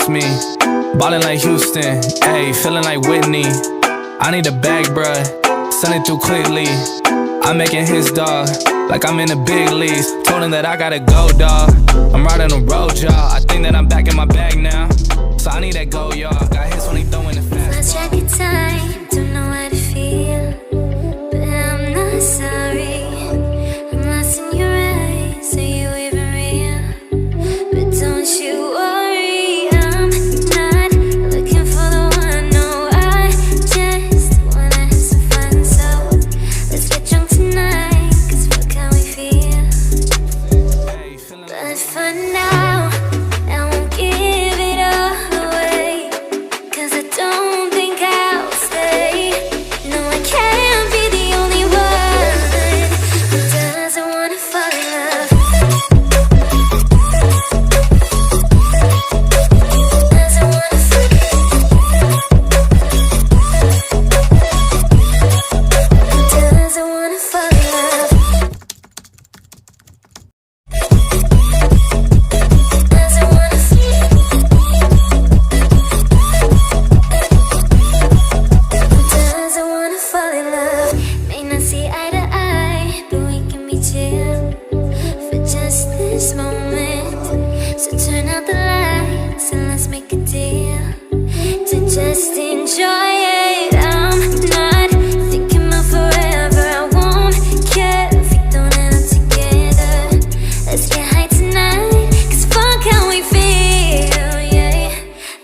miss me. Ballin' like Houston, ayy, feeling like Whitney. I need a bag, bruh, send it through quickly. I'm making his dog, like I'm in the big leagues. Told him that I gotta go, dawg. I'm riding the road, y'all. I think that I'm back in my bag now. So I need that go, y'all. Got hits when he throwing the fast. Lost track of time, don't know how to feel, but I'm not sorry. I'm lost in your eyes, are you even real? But don't you worry, I'm not looking for the one. No, I just wanna have some fun. So let's get drunk tonight, 'cause fuck how we feel. But for now, I won't give it all away, 'cause I don't think I'll stay. No, I can't be the only one who doesn't wanna fall in love. Doesn't wanna fall in love. Doesn't wanna fall in love. Doesn't wanna fall in love. Doesn't wanna fall in love. May not see eye to eye, but we can be chill for just this moment. So turn out the lights and let's make a deal to just enjoy it. I'm not thinking about forever. I won't care if we don't end up together. Let's get high tonight, 'cause fuck how we feel, yeah.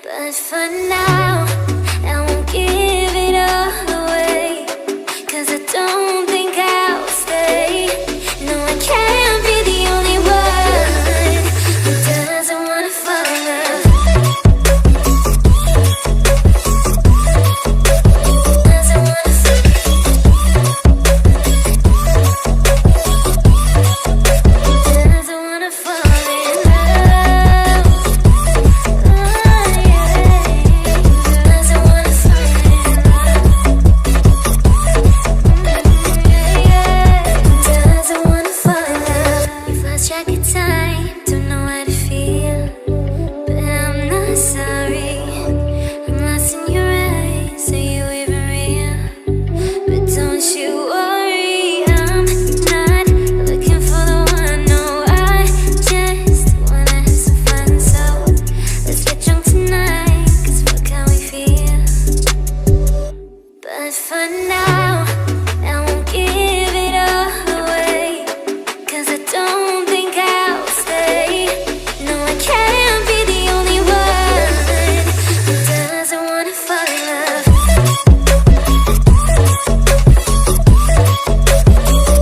But for now, I won't give it all away, 'cause I don't think I'll stay. No, I can't be the only one who doesn't wanna fall in love. Doesn't wanna fall in love. Doesn't wanna fall in love. Oh, yeah. Doesn't wanna fall in love. Doesn't wanna fall in love. You've lost track of time, don't know how to feel, but I'm not sorry. I'm lost in your eyes, are you even real? But don't you worry, I'm not looking for the one. No, I just wanna have some fun. So let's get drunk tonight, 'cause fuck how we feel. But for now, I won't give it all away, 'cause I don't think I'll stay. No, I can't be the only one who doesn't wanna fall in love.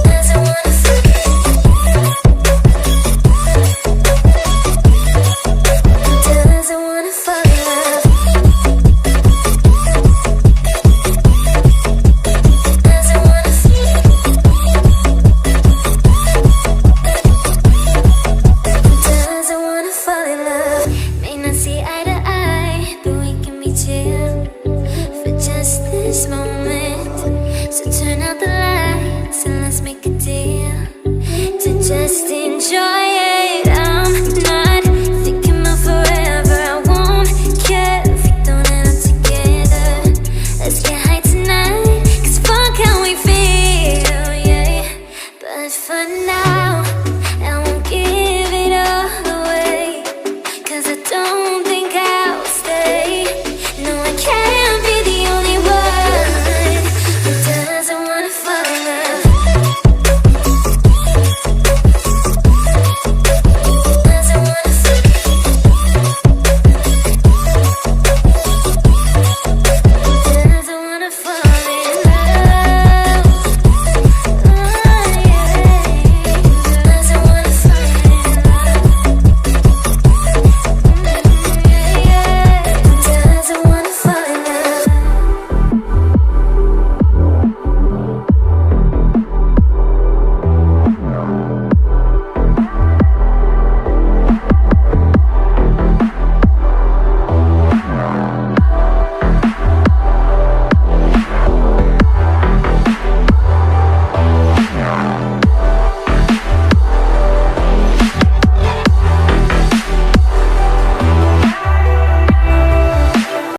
Doesn't wanna fall in love. Doesn't wanna fall in love. Doesn't wanna fall in love. Doesn't wanna fall in love. May not see eye